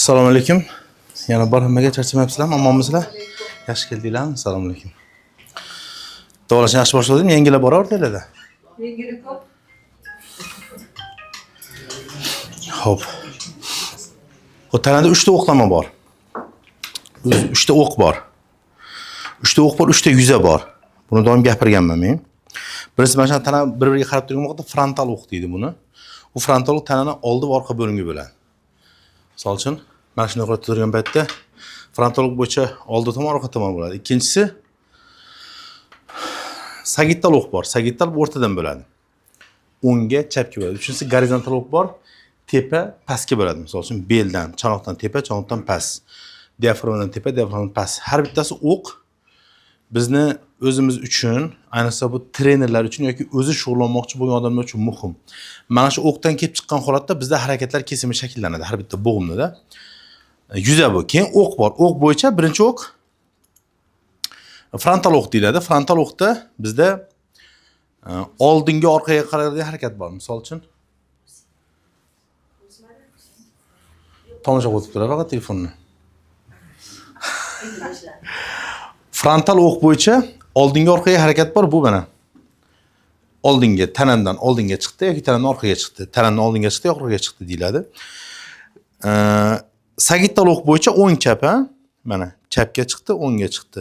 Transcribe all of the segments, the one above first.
Assalomu alaykum. Yana bir hammaga charchamayapsizlarmi? Omonmisizlar? Yaxshi keldinglarmi? Assalomu alaykum. Davolashni yaxshi boshladim. Yangilar bor o'rtalarda. Yangilar ko'p. Xo'p. O'tanada 3 ta o'qlama bor. 3 ta o'q bor. 3 ta o'q bor, 3 ta yuza bor. Buni doim gapirganman men. Birinchisi mana shu tana bir-biriga qarab turgan vaqtda frontal o'q deydi buni. Bu frontal o'q tanani oldi va orqa bo'limga bo'ladi. Misol uchun, mana shunday qilib turgan paytda frontal o'q bo'yicha oldi tomon, orqa tomon bo'ladi. Ikkinchisi sagittal o'q bor. Sagittal o'rtadan bo'ladi. O'ngga, chapga bo'ladi. Uchinchisi gorizontal o'q bor. Tepa, pastga bo'ladi. Misol uchun beldan, chanoqdan tepa, chanoqdan past. Diaframdan tepa, diaframdan past. Har bittasi o'q bizni o'zimiz uchun, ayniqsa bu trenerlar uchun yoki o'zi shug'ullanmoqchi bo'lgan odamlar uchun muhim. Mana shu o'qdan kelib chiqqan holatda bizda harakatlar kesimi shakllanadi har bitta bo'g'imda. Yuza bu. Keyin o'q bor. O'q bo'yicha birinchi o'q frontal o'q deyiladi. Frontal o'qda bizda oldinga, orqaga qaraydigan harakat bor. Misol uchun tomosha qilib turadi faqat telefonni. Frontal o'q bo'yicha oldinga, orqaga harakat bor. Bu mana. Oldinga, tanamdan oldinga chiqdi yoki tanamdan orqaga chiqdi. Tanamdan oldinga chiqdi yoki orqaga chiqdi deyiladi. Sagittal o'q bo'yicha o'ng chap, ha? Mana chapga chiqdi, o'ngga chiqdi.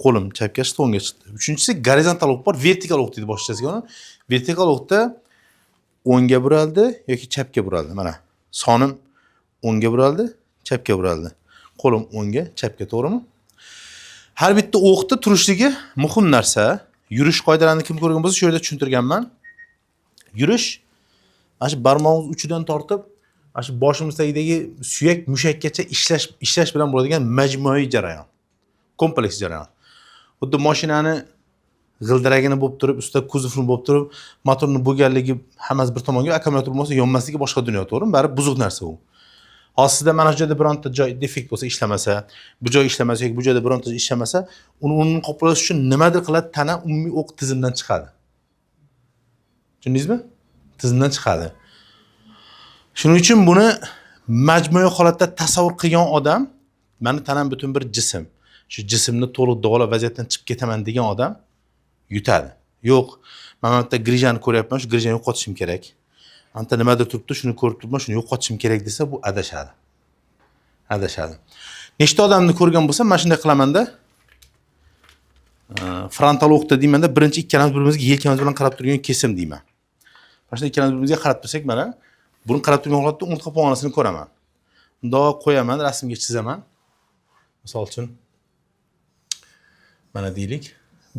Qo'lim chapga chiqdi, o'ngga chiqdi. Uchinchisi gorizontal o'q bor, vertikal o'q deydi boshqachasiga uni. Vertikal o'qda o'ngga buraldi yoki chapga buraldi. Mana sonim o'ngga buraldi, chapga buraldi. Qo'lim o'ngga, chapga, to'g'rimi? Har bitta o'qda turishligi muhim narsa. Yurish qoidalarini kim ko'rgan bo'lsa, shu yerda tushuntirganman. Yurish mana shu barmog'imiz uchidan tortib, mana shu boshimizdagi suyak mushakkacha ishlash bilan bo'ladigan majmuiy jarayon. Kompleks jarayon. Xuddi mashinani g'ildiragini bo'lib turib, ustida kuzovni bo'lib turib, motorni bo'lganligi hammasi bir tomonga, akkumulyator bo'lmasa yonmasligi boshqa dunyo, to'g'rimi? Bari buzuq narsa u. Hozirda mana shu joyda bironta joy defekt bo'lsa, ishlamasa, bu joy ishlamasa yoki bu joyda bironta ishlamasa, uni qoplash uchun nimadir qiladi, tana umumiy o'q tizimdan chiqadi. Tushundingizmi? Tizimdan chiqadi. Shuning uchun buni majmuiy holatda tasavvur qilgan odam, meni tanam butun bir jism. Shu jismni to'liq davolab vaziyatdan chiqib ketaman degan odam yutadi. Yo'q, men mana grijani ko'ryapman, shu grijani yo'qotishim kerak. Anta nimadir turibdi, shuni ko'rib turibman, shuni yo'qotishim kerak desa, bu adashadi. Adashadi. Nechta odamni ko'rgan bo'lsam, men shunday qilaman-da. Frontal o'qda deymanda, birinchi ikkalamiz birimizga yelkamiz bilan qarab turgan kesim deyman. Mana shunday ikkalamiz birimizga qarab tursak, mana buni qarab turgan holatda umurtqa pog'onasini ko'raman. Bundoq qo'yaman, rasmga chizaman. Misol uchun mana deylik,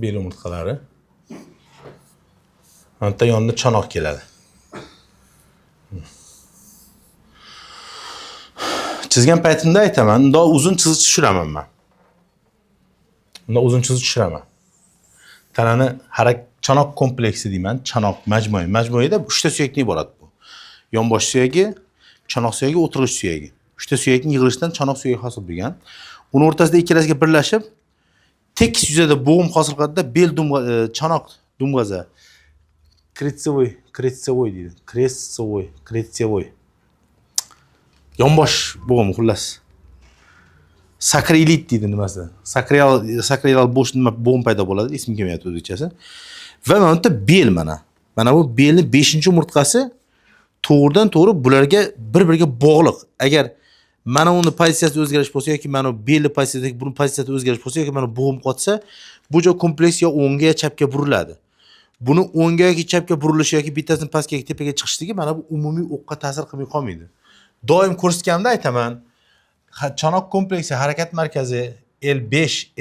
bel umurtqalari. Mana yonida chanoq keladi. Chizgan paytimda aytaman, unda uzun chiziq tushiraman men. Unda uzun chiziq tushiraman. Tanani chanoq kompleksi deyman, chanoq majmuiy. Majmuiyda 3 ta suyakdan iborat bu. Yonbosh suyagi, chanoq suyagi, o'tirg'ich suyagi. 3 ta suyakning yig'ilishidan chanoq suyagi hosil bo'lgan. Uni o'rtasida ikkalasiga birlashib, tekis yuzada bo'g'im hosil qiladi-da, bel chanoq dumg'aza. Kretsevoy deydi. Kretsevoy. Yonbosh bo'g'im xullas. Sakrilit deydi nimasi? Sakral bo'sh nima bo'g'im paydo bo'ladi, ismi kelmayapti o'zbekchasi. Va mana bu bel mana. Mana bu belning 5-umurtqasi to'g'ridan to'g'ri bularga bir-biriga bog'liq. Agar mana uni pozitsiyasi o'zgarish bo'lsa yoki mana belni pozitsiyasi, buni pozitsiyasi o'zgarish bo'lsa yoki mana bo'g'im qotsa, bu joy kompleks yo o'ngga yo chapga buriladi. Buni o'ngga yoki chapga burilishi yoki bittasining pastga yoki tepaga chiqishligi mana bu umumiy o'qqa ta'sir qilmay qolmaydi. Doim ko'rsatganimda aytaman, chanoq kompleksi harakat markazi L5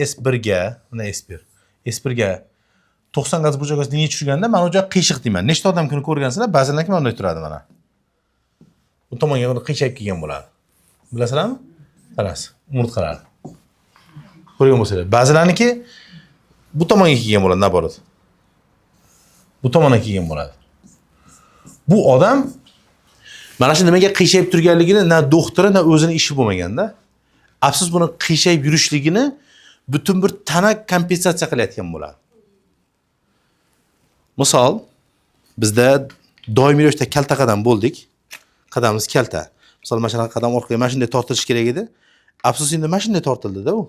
S1 ga, mana S1 ga 90 gradus burchakasiga nega tushirganda men o'ja qiyshiq deyman. Nechta odam kuni ko'rgansizlar, ba'zilarki mana bunday turadi mana. Bu tomonga uni qiyshayib kelgan bo'ladi. Bilasizlarmi? Qarasiz, umurtqalar. Ko'rgan bo'lsanglar, ba'zilarniki bu tomonga kelgan bo'ladi, naborat. Bu tomonga kelgan bo'ladi. Bu odam mana shu nimaga qiyshayib turganligini na doktori, na o'zini ishi bo'lmaganda. Afsus, buni qiyshayib yurishligini butun bir tana kompensatsiya qilayotgan bo'ladi. Misol, bizda doimiy ravishda kalta qadam bo'ldik. Qadamimiz kalta. Misol mana shunaqa qadam orqaga mana shunday tortilish kerak edi. Afsus endi mana shunday tortildi-da u.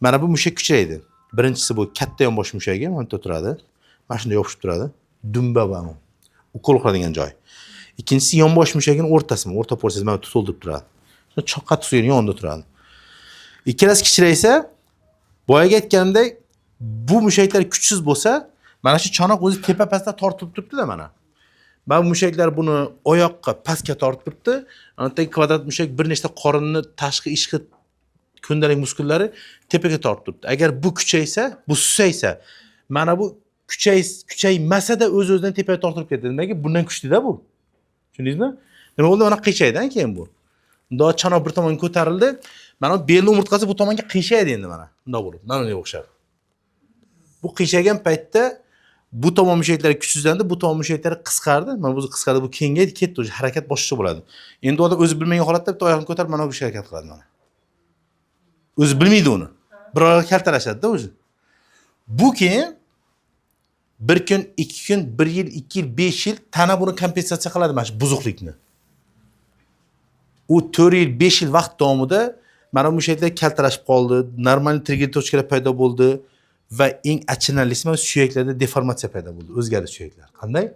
Mana bu mushak kuchaydi. Birinchisi bu katta yonbosh mushagi, mana bu turadi. Mana shunday yopishib turadi. Dumba va ukol qiladigan joy. Ikkinchisi yonbosh mushagining o'rtasi, o'rta porsiyasi mana tutilib turadi. Shuni choqqa tusining yonida turadi. Ikkalasi kichraysa, boyaga aytganimdek, bu mushaklar kuchsiz bo'lsa, mana shu chonoq o'zi tepa pastda tortilib turibdi-da mana. Mana bu mushaklar buni oyoqqa pastga tortib turibdi. Anatay kvadrat mushak bir nechta qorinni tashqi ishqi kundalik muskullari tepaga tortib turibdi. Agar bu kuchaysa, bu susaysa, mana bu kuchaymasa-da o'z-o'zidan tepaga tortilib ketadi. Demakki, bundan kuchli-da bu. Tushundingizmi? Nima bo'ldi? Mana qiyshaydan keyin bu. Unda chonoq bir tomonga ko'tarildi. Mana belni umurtqasi bu tomonga qiyshaydi endi mana. Bunday bo'lib, mana bunga o'xshab. Bu qiyshaygan paytda bu tomon mushaklari kuchsizlandi, bu tomon mushaklari qisqardi. Mana bu qisqardi, bu kengaydi, ketdi, o'zi harakat boshqa bo'ladi. Endi odam o'zi bilmagan holatda bitta oyoqni ko'tarib mana bu harakat qiladi mana. O'zi bilmaydi uni. Bir oyoqni kaltalashadi-da o'zi. Bu keyin 1 kun, 2 kun, 1 yil, 2 yil, 5 yil tana buni kompensatsiya qiladi mana shu buzuqlikni. U 4 yil, 5 yil vaqt davomida mana bu mushaklar kaltalashib qoldi, normal trigger tochkalar paydo bo'ldi va eng achinarlisi mana suyaklarda deformatsiya paydo bo'ldi, o'zgardi suyaklar. Qanday?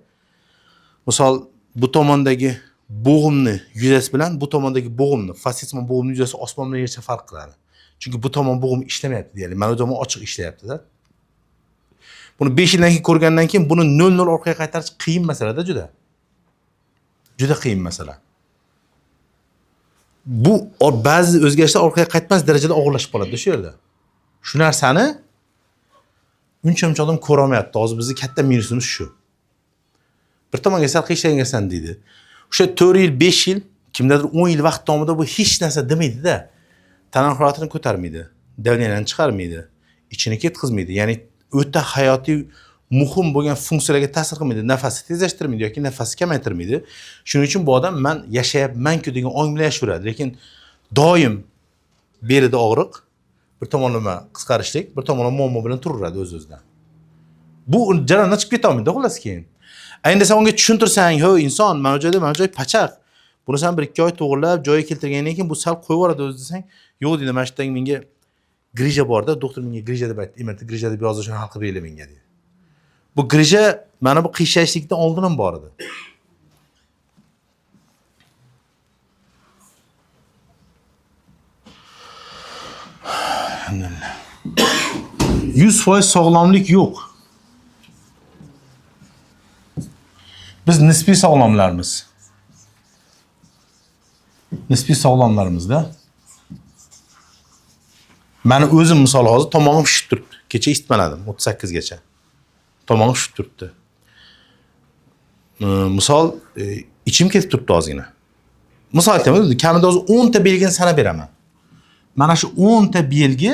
Misol bu tomondagi bo'g'imni yuzasi bilan bu tomondagi bo'g'imni, fasitsman bo'g'imni yuzasi osmon bilan yercha farq qiladi. Chunki bu tomon bo'g'im ishlamayapti deylik. Mana bu tomon ochiq ishlayapti-da. Buni 5 yildan keyin ko'rgandan keyin buni 0-0 orqaga qaytarish qiyin masala-da juda. Juda qiyin masala. Bu ba'zi o'zgarishlar orqaga qaytmas darajada og'irlashib qoladi shu yerda. Shu narsani uncha-muncha odam ko'ra olmayapti. Hozir bizning katta minusimiz shu. Bir tomonga sal qiyshaygansan deydi. O'sha 4 yil, 5 yil, kimdadir 10 yil vaqt davomida bu hech narsa demaydi-da. Tana haroratini ko'tarmaydi, davleniyani chiqarmaydi, ichini ketkizmaydi. Ya'ni o'ta hayotiy muhim bo'lgan funksiyalarga ta'sir qilmaydi, nafasni tezlashtirmaydi yoki nafasni kamaytirmaydi. Shuning uchun bu odam men yashayapman-ku degan ong bilan yashayveradi, lekin doim belida og'riq, bir tomonlama qisqarishlik, bir tomonlama muammo bilan turaveradi o'z-o'zidan. Bu jarayondan chiqib keta olmaydi xolos keyin. Endi sen unga tushuntirsang, "Ho, inson, mana bu joyda, mana joy pachaq. Buni sen 1-2 oy to'g'rilab, joyiga keltirgandan keyin bu sal qo'yib yuboradi o'zi" desang, "Yo'q" deydi, "Mana shu yerda menga grija bor-da, doktor menga grija deb aytdi. Endi grija deb yozdi, shuni hal qilib berdi menga" deydi. Bu grija mana bu qiyshayishlikdan oldin ham bor edi. Alhamdulillah. 100% sog'lomlik yo'q. Biz nisbiy sog'lomlarmiz. Nisbiy sog'lomlarimizda. Meni o'zim misol hozir tomog'im shishib turibdi. Kecha isitmaladim 38 gacha. Tomog'im shishib turibdi. Misol ichim ketib turibdi ozgina. Misol aytaman, kamida hozir 10 ta belgini sanab beraman. Mana shu 10 ta belgi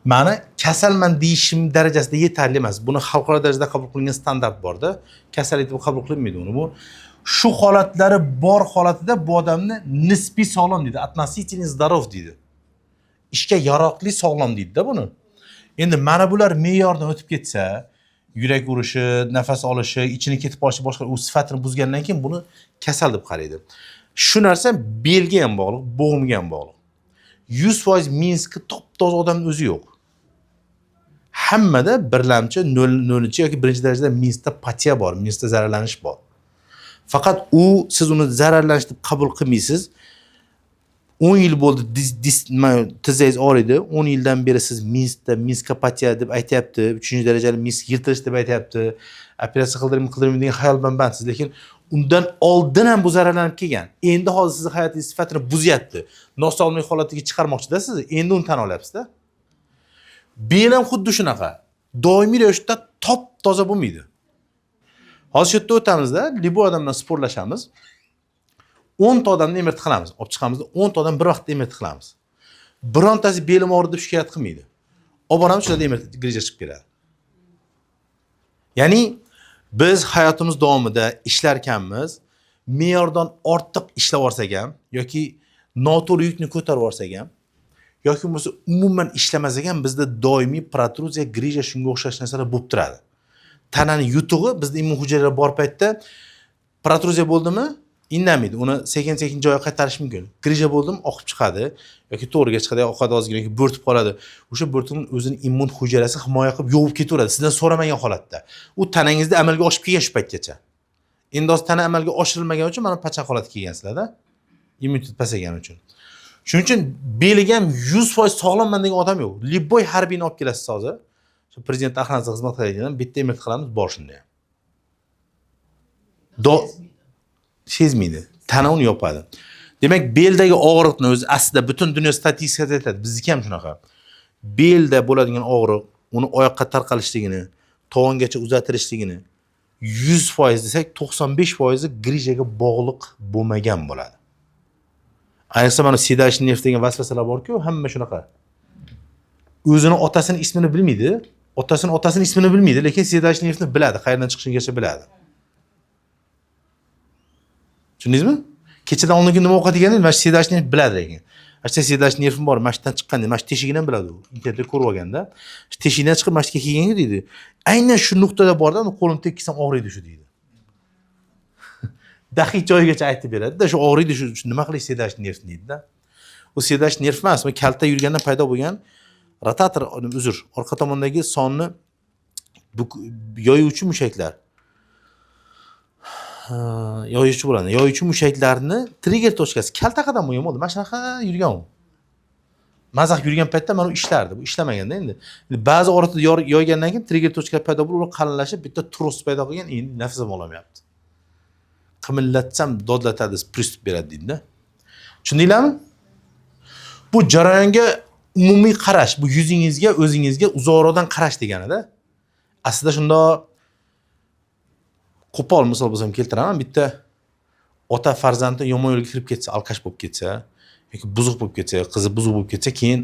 meni kasalman deyishim darajasida yetarli emas. Buni xalqaro darajada qabul qilingan standart bor-da. Kasallik deb qabul qilinmaydi uni. Bu shu holatlari bor holatida bu odamni nisbiy sog'lom deydi. Относительно здоров deydi. Ishga yaroqli sog'lom deydi-da buni. Endi mana bular me'yordan o'tib ketsa, yurak urishi, nafas olishi, ichini ketib qolishi boshqa u sifatini buzgandan keyin buni kasal deb qaraydi. Shu narsa belga ham bog'liq, bo'g'imga ham bog'liq. 100% Minskda top-toza odamning o'zi yo'q. Hammada birlamchi 0-0 yoki 1-darajada Minskda patiya bor, Minskda zararlanish bor. Faqat siz uni zararlanish deb qabul qilmaysiz. 10 yil bo'ldi tizangiz og'riydi. 10 yildan beri siz Minskda patiya deb aytayapti, 3-darajali Minsk yirtilish deb aytayapti. Operatsiya qildirmayman degan xayol bilan bandsiz, lekin undan oldin ham bu zararlanib kelgan. Endi hozir sizni hayotingiz sifatini buzyapti. Nosog'lik holatiga chiqarmoqchi-da sizni. Endi uni tan olyapsiz-da. Bel ham xuddi shunaqa. Doimiy ravishda top-toza bo'lmaydi. Hozir shu yerda o'tamizda, libo odam bilan sportlashamiz. 10 ta odamni emert qilamiz. Olib chiqamizda 10 ta odam bir vaqtda emert qilamiz. Birontasi belim og'ridi deb shikoyat qilmaydi. Olib boramiz, shularda emert grija chiqib keladi. Ya'ni biz hayotimiz davomida ishlarkanmiz, me'yordan ortiq ishlab olsak ham yoki noto'g'ri yukni ko'tarib olsak ham yoki bo'lmasa umuman ishlamasak ham bizda doimiy protruziya, grija shunga o'xshash narsalar bo'lib turadi. Tananing yutug'i bizda immun hujayralar bor paytda protruziya bo'ldimi? indamaydi. Uni sekin-sekin joyiga qaytarish mumkin. Grija bo'ldimi, oqib chiqadi yoki to'g'riga chiqadi, oqadi ozgina yoki bo'rtib qoladi. O'sha bo'rtning o'zining immun hujayrasi himoya qilib yovib ketaveradi sizdan so'ramagan holatda. U tanangizda amalga oshib kelgan shu paytgacha. Endi o'z tana amalga oshirilmagan uchun mana pachaq holatga kelgansizlar-da. Immunitet pasaygani uchun. Shuning uchun beliga ham 100% sog'lomman degan odam yo'q. Libboy harbiyni olib kelasiz hozir. Shu prezident aqllansa xizmat qiladigan bitta emlat qilamiz bor shunda ham. Sezmaydi. Tana uni yopadi. Demak, beldagi og'riqni o'zi aslida butun dunyo statistikasi aytadi. Bizniki ham shunaqa. Belda bo'ladigan og'riq, uni oyoqqa tarqalishligini, tovongacha uzatilishligini 100% desak, 95% grijaga bog'liq bo'lmagan bo'ladi. Ayniqsa mana sedashniy nerv degan vasvasalar bor-ku, hamma shunaqa. O'zini otasini ismini bilmaydi, otasini ismini bilmaydi, lekin sedashniy nervni biladi, qayerdan chiqishigacha biladi. Tushundingizmi? Kechadan oldingi nima o'qiyotganini mana sedashniy nerv biladi lekin. Ashta sedashniy nervim bor, mana shundan chiqqan deydi, mana shu teshigidan biladi u. Internetda ko'rib olganda, shu teshikdan chiqib mana shunga kelganga deydi. Aynan shu nuqtada borda, uni qo'limni tekkizsam og'riydi shu deydi. Daqiq joyigacha aytib beradi-da, shu og'riydi shu nima qilish sedashniy nerv deydi-da. U sedashniy nerv emas, bu kalta yurgandan paydo bo'lgan rotator, orqa tomondagi sonni yoyuvchi mushaklar. Yoyuvchi bo'ladi. Yoyuvchi mushaklarni trigger tochkasi kalta qadam bo'lgan bo'ldi. Mana shunaqa yurgan u. Mazaq yurgan paytda mana u ishlardi. Bu ishlamaganda endi. Ba'zi o'rtada yoygandan keyin trigger tochkalar paydo bo'lib, ular qalinlashib, bitta tros paydo qilgan, endi nafsim olamayapti. Qimillatsam dodlatadi, pristup beradi deydi-da. Tushundinglarmi? Bu jarayonga umumiy qarash, bu yuzingizga, o'zingizga uzoqroqdan qarash deganida. Aslida shunda qo'pol misol bo'lsam keltiraman. Bitta ota farzandi yomon yo'lga kirib ketsa, alkash bo'lib ketsa, yoki buzuq bo'lib ketsa, qizi buzuq bo'lib ketsa, keyin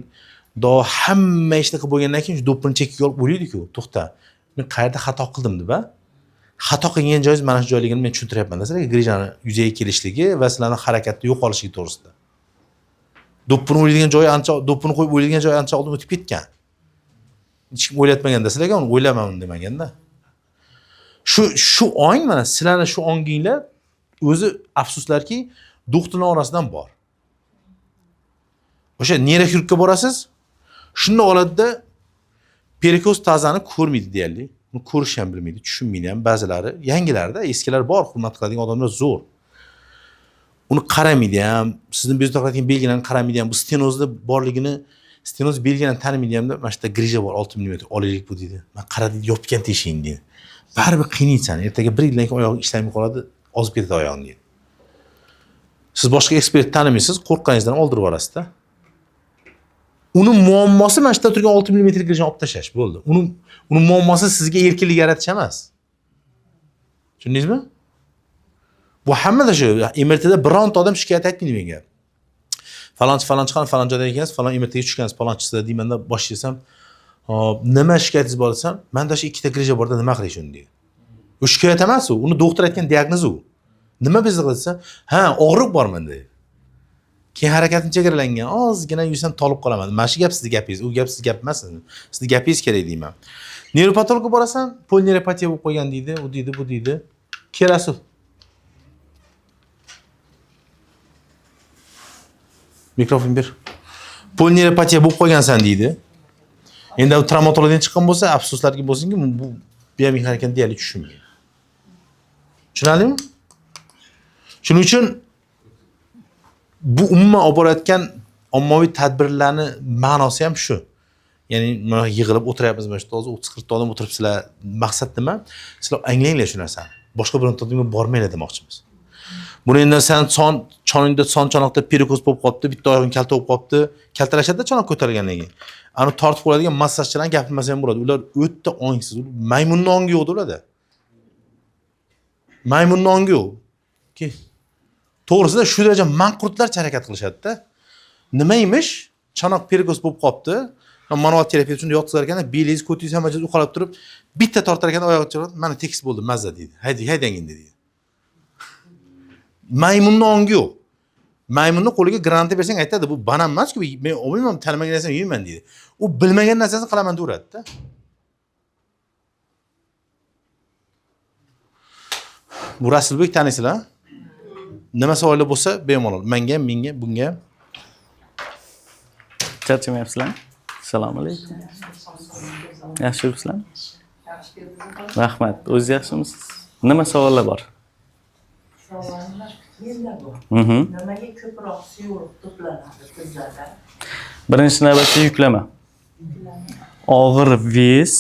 hamma ishni qilib bo'lgandan keyin do'ppini chekiga olib o'ylaydi-ku, to'xta. Men qayerda xato qildim deb, xato qilgan joyingiz mana shu joyligini men tushuntiryapman. Sizlarga grijani yuzaga kelishligi va sizlarning harakatda yo'qolishligi to'g'risida. Do'ppini o'ylaydigan joyi ancha, do'ppini qo'yib o'ylaydigan joyi ancha oldin o'tib ketgan. Hech kim o'ylatmaganda sizlarga uni o'ylamadim demaganda. Shu ong mana sizlarning shu onginglar o'zi afsuslarki doktorlar orasidan bor. O'sha neyroxirurgga borasiz, shunda holatda perikoz tazani ko'rmaydi deyarli. Uni ko'rish ham bilmaydi, tushunmaydi ham ba'zilari. Yangilarda, eskilar bor, hurmat qiladigan odamlar zo'r. Uni qaramaydi ham, sizning bezda qilayotgan belgilarni qaramaydi ham, bu stenozda borligini, stenoz belgilarini tanimaydi ham, mana shunda grija bor 6 mm, olaylik bu deydi. Men qaradim, yopgan teshing deydi. Baribir qiynaysan, ertaga 1 yildan keyin oyog'ing ishlamay qoladi, ozib ketadi oyog'ing deydi. Siz boshqa ekspert tanimaysiz, qo'rqqaningizdan oldirib yuborasiz-da. Uni muammosi mana shunda turgan 6 mm grijani olib tashlash bo'ldi. Uni muammosi sizga erkinlik yaratish emas. Tushundingizmi? Bu hammada shu. MRTda bironta odam shikoyat aytmaydi menga. Falonchi falon joyda ekansiz, falon MRTga tushgansiz, falonchisi deymanda boshlasam, nima shikoyatingiz bor desam, menda shu ikkita grija borda nima qilish uni deydi. U shikoyat emas u, uni doktor aytgan diagnoz u. Nima bezdi qilsa, ha, og'riq bor menda deydi. Keyin harakatim chegaralangan, ozgina yursam tolib qolaman. Mana shu gap sizning gapingiz, u gap sizning gap emas. Sizning gapingiz kerak deyman. Neyropatologga borasan, polineyropatiya bo'lib qo'ygan deydi, u deydi, bu deydi. Kelasiz. Mikrofon ber. Polineyropatiya bo'lib qo'ygansan deydi. Endi u travmatologdan chiqqan bo'lsa, afsuslarga bo'lsinki, bu biomexanikani deyarli tushunmaydi. Tushunarlimi? Shuning uchun bu umuman olib borayotgan ommaviy tadbirlarning ma'nosi ham shu. Ya'ni mana yig'ilib o'tiryapmiz, mana shu hozir 30-40 ta odam o'tiribsizlar. Maqsad nima? Sizlar anglanglar shu narsani. Boshqa biron tadbirga bormanglar demoqchimiz. Buni endi sen choningda chanoqda perikoz bo'lib qolibdi, bitta oyog'ing kalta bo'lib qolibdi, kaltalashadi chanoq ko'targandan keyin. Ani tortib qo'yadigan massajchilar gapirmasa ham bo'ladi. Ular o'tda ongsiz. Maymunning ongi yo'q ularda. Maymunning ongi yo'q. To'g'risida shu darajada manqurtlarcha harakat qilishadi-da. Nima emish? Chanoq perikoz bo'lib qolibdi. Manual terapiya shunday yotqizar ekan, belingiz, ko'tingiz hamma joy uqalib turib, bitta tortar ekan oyog'i chirib, mana tekis bo'ldi, mazza deydi. Haydang endi deydi. Maymunning ongi yo'q. Maymunning qo'liga granata bersang aytadi, bu banan emas-ku, men olmayman, tanimagan narsani yeyman deydi. U bilmagan narsasini qilaman deyveradi-da. Bu Rasulbek taniysizlar? nima savollar bo'lsa bemalol. Menga ham, menga, bunga ham. Charchamayapsizlarmi? Assalomu alaykum. Yaxshi yuribsizlarmi? Rahmat. O'zingiz yaxshimisiz? Nima savollar bor? Savollar yilda bor. Nimaga ko'proq suyuq to'planadi tizlarda? Birinchi navbatda yuklama. Og'ir ves,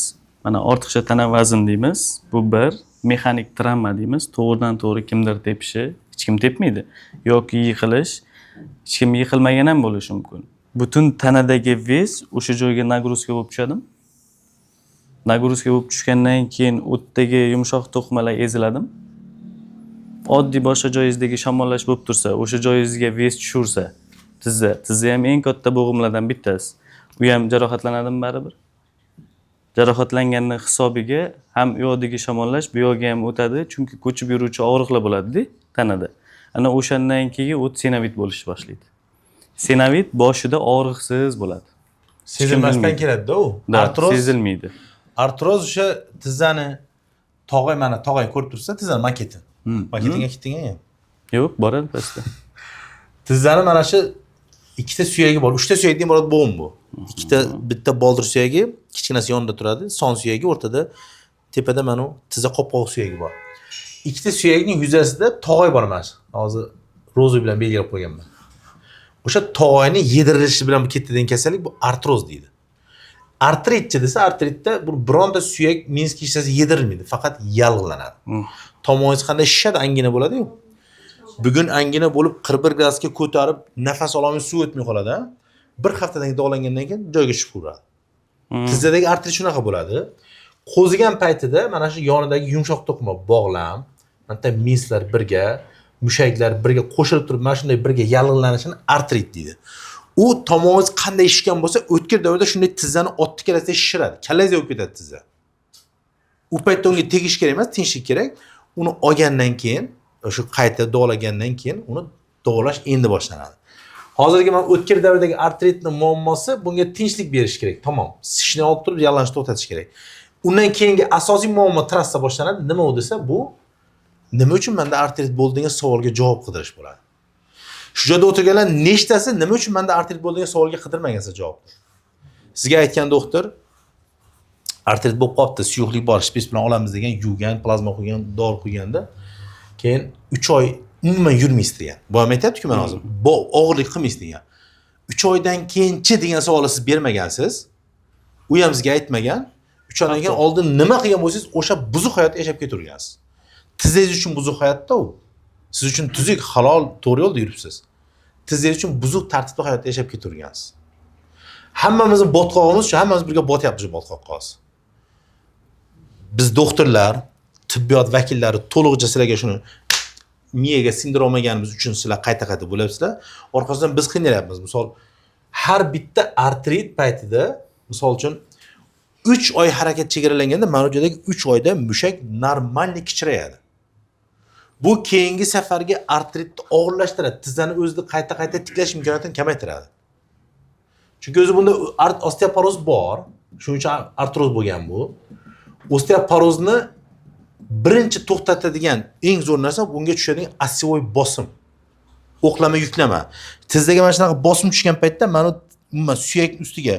mana ortiqcha tana vazn deymiz. Bu bir mexanik travma deymiz. To'g'ridan-to'g'ri kimdir tepishi, hech kim tepmaydi. Yoki yiqilish, hech kim yiqilmagan ham bo'lishi mumkin. Butun tanadagi ves o'sha joyga nagruzka bo'lib tushadimi? Nagruzka bo'lib tushgandan keyin o'tdagi yumshoq to'qimalar eziladimi? Oddiy boshqa joyingizdagi shamollash bo'lib tursa, o'sha joyingizga ves tushursa, tizza ham eng katta bo'g'imlardan bittasi. U ham jarohatlanadimi baribir? Jarohatlanganning hisobiga ham u yoqdagi shamollash bu yoqqa ham o'tadi, chunki ko'chib yuruvchi og'riqlar bo'ladi-da tanada. Ana o'shandan keyin u senovit bo'lishni boshlaydi. Senovit boshida og'riqsiz bo'ladi. Sezilmasdan keladi-da u. Artroz sezilmaydi. Artroz o'sha tizzani mana tog'ay ko'rib tursa, tizzani maketi. Maketinga ketdingan ham. Yo'q, boradi pastda. Tizzani mana shu ikkita suyagi bor. 3 ta suyakdan iborat bo'g'im bu. Bitta boldir suyagi, kichkinasi yonida turadi, son suyagi o'rtada, tepada mana tizza qopqoq suyagi bor. Ikkita suyakning yuzasida tog'ay bor mana shu. Hozir ro'za bilan belgilab qo'yganman. O'sha tog'ayni yedirilishi bilan ketadigan kasallik bu artroz deydi. Artritchi desa, artritda bu bironta suyak minsk hissasi yedirilmaydi, faqat yalg'lanadi. Tomoningiz qanday shishadi, angina bo'ladi-yu. Bugun angina bo'lib 41 gradusga ko'tarib, nafas ololmay suv o'tmay qoladi. Bir haftadan dog'langandan keyin joyiga tushib qoladi. Tizzadagi artrit shunaqa bo'ladi. Qo'zigan paytida mana shu yonidagi yumshoq to'qima bog'lam, mana minslar birga, mushaklar birga qo'shilib turib, mana shunday birga yallig'lanishini artrit deydi. U tomoningiz qanday shishgan bo'lsa, o'tkir davrda shunday tizzani otni kelasida shishiradi. Kallangizga o'tib ketadi tizza. U paytda unga tegish kerak emas, tinchlik kerak. Uni olgandan keyin, o'sha qayta dog'lagandan keyin uni dog'lash endi boshlanadi. Hozirgi mana o'tkir davrdagi artritning muammosi bunga tinchlik berish kerak. Tamom. Shishni olib turib yallanishni to'xtatish kerak. Undan keyingi asosiy muammo trassa boshlanadi. Nima u desa, bu nima uchun menda artrit bo'ldi degan savolga javob qidirish bo'ladi. Shu joyda o'tirganlar nechtasi nima uchun menda artrit bo'ldi degan savolga qidirmagansiz javobni. Sizga aytgan doktor artrit bo'lib qolibdi, suyuqlik bor, shpis bilan olamiz degan, yuvgan, plazma qo'ygan, dori qo'yganda keyin 3 oy umuman yurmaysiz degan. Bu ham aytayapti-ku men hozir. Bu og'irlik qilmaysiz degan. 3 oydan keyinchi degan savolni siz bermagansiz. U ham sizga aytmagan. 3 oydan keyin oldin nima qilgan bo'lsangiz, o'sha buzuq hayot yashab ketavergansiz. Tizangiz uchun buzuq hayotda u. Siz uchun tuzuk, halol, to'g'ri yo'lda yuribsiz. Tizangiz uchun buzuq tartibli hayot yashab ketavergansiz. Hammamizning botqog'imiz shu, hammamiz birga botyapmiz botqoqqa hozir. Biz doktorlar, tibbiyot vakillari to'liqcha sizlarga shuni miyaga singdira olmaganimiz uchun sizlar qayta-qayta bo'lyapsizlar. Orqasidan biz qiynalyapmiz. Misol, har bitta artrit paytida, misol uchun 3 oy harakat chegaralanganda, mana bu joydagi 3 oyda mushak normalniy kichirayadi. Bu keyingi safarga artritni og'irlashtiradi, tizzani o'zida qayta-qayta tiklash imkoniyatini kamaytiradi. Chunki o'zi bunda osteoporoz bor, shuning uchun artroz bo'lgan bu. Osteoporozni birinchi to'xtatadigan eng zo'r narsa bunga tushadigan osiyovoy bosim. O'qlama yuklama. Tizzaga mana shunaqa bosim tushgan paytda mana umuman suyak ustiga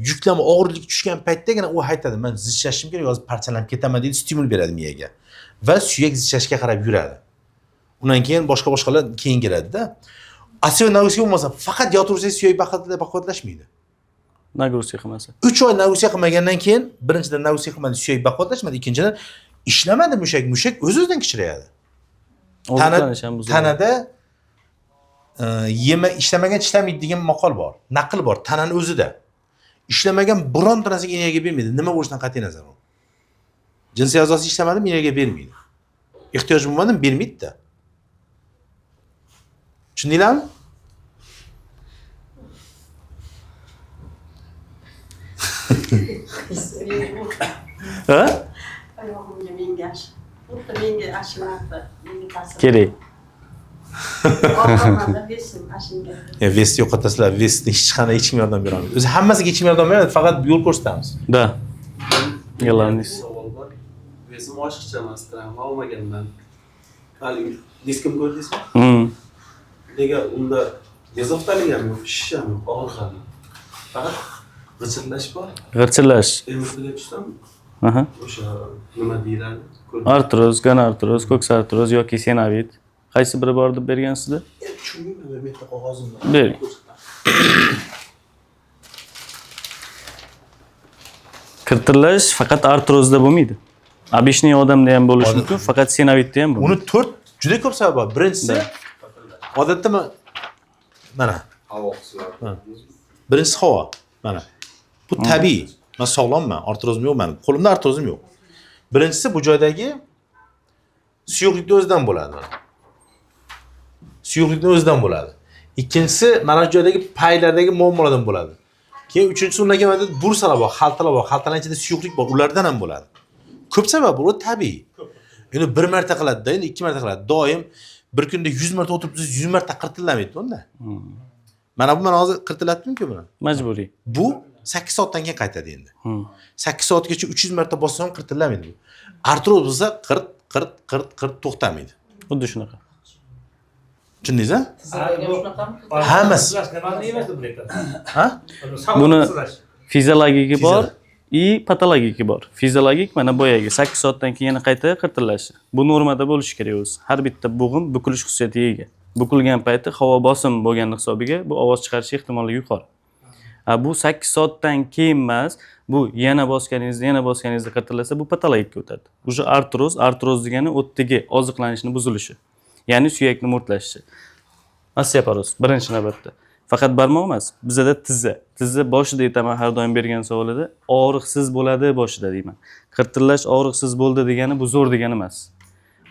yuklama og'irlik tushgan paytdagina u aytadi, men zichlashim kerak, yozib parchalanib ketaman deydi, stimul beradi miyaga. Va suyak zichlashga qarab yuradi. Undan keyin boshqalar keyin keladi-da. Osiyovoy nagruska bo'lmasa, faqat yotaversangiz suyak baquvvatlashmaydi. Nagruska qilmasa. 3 oy nagruska qilmagandan keyin, birinchidan nagruska qilmadi, suyak baquvvatlashmadi, ikkinchidan ishlamadi mushak o'z-o'zidan kichirayadi. Tanada ishlamagan ishlamaydi degan maqol bor, naql bor, tanani o'zida. Ishlamagan bironta narsaga energiya bermaydi. Nima bo'lishidan qat'iy nazar u. Jinsiy a'zosi ishlamadimi, energiya bermaydi. Ehtiyoj bo'lmadimi, bermaydi-da. Tushundinglarmi? Ha? Oyog'imga mengash. Xuddi menga ashimadi. Menga ta'sir. Kerak. Orqamda vesim ashimga. Vesni yo'qotasizlar, vesni hech qanday hech kim yordam bera olmaydi. O'zi hammasiga hech kim yordam beradi, faqat yo'l ko'rsatamiz. Da. Yalansiz. Savol bor. Vesim oshiqcha emas, travma olmaganman. Haligi diskni ko'rdingizmi? Hmm. Nega unda bezovtaligami yo'q, shishami yo'q, og'riqami? Faqat g'ijirlash bor. G'irchillash. Emirga tushsam, Aha. o'sha nima deyiladi? Artroz, gonartroz, ko'ksartroz yoki senovit. Qaysi biri bor deb bergansizda? Tushunmayman, men bitta qog'ozim bor. Bering. Kirtillash faqat artrozda bo'lmaydi. Обычный odamda ham bo'lishi mumkin, faqat senovitda ham bo'ladi. Uni 4 juda ko'p sabab bor. Birinchisi odatda mana Havo qismlari. birinchisi havo. Mana. Bu tabiiy. Men sog'lomman, artrozim yo'q meni. Qo'limda artrozim yo'q. Birinchisi bu joydagi suyuqlikni o'zidan bo'ladi. Suyuqlikni o'zidan bo'ladi. Ikkinchisi mana shu joydagi paylardagi muammolardan bo'ladi. Keyin uchinchisi undan keyin bursalar bor, xaltalar bor. Xaltalar ichida suyuqlik bor, ulardan ham bo'ladi. Ko'p sabab bor, u tabiiy. Endi bir marta qiladi-da, endi ikki marta qiladi. Doim bir kunda 100 marta o'tiribsiz, 100 marta qirtillamaydi unda. Mana bu men hozir qirtilatdim-ku buni. Majburiy. Bu 8 soatdan keyin qaytadi endi. 8 soatgacha 300 marta bossam qirtillamaydi bu. Artroz bo'lsa qirt to'xtamaydi. Xuddi shunaqa. Tushundingiz-a? Hammasi. Ha? Buni fiziologiki bor, patologiki bor. Fiziologik mana boyagi 8 soatdan keyin yana qayta qirtillashi. Bu normada bo'lishi kerak o'zi. Har bitta bo'g'im bukilish xususiyatiga ega. Bukilgan payti havo bosim bo'lgan hisobiga bu ovoz chiqarish ehtimoli yuqori. Bu 8 soatdan keyin emas, bu yana bosganingizda qirtillasa bu patologikka o'tadi. Uje artroz degani o'tdagi oziqlanishni buzilishi. Ya'ni suyakni mo'rtlashishi. Osteoporoz birinchi navbatda. Faqat barmoq emas, bizda tizza boshida aytaman har doim bergan savolida og'riqsiz bo'ladi boshida deyman. Qirtillash og'riqsiz bo'ldi degani bu zo'r degani emas.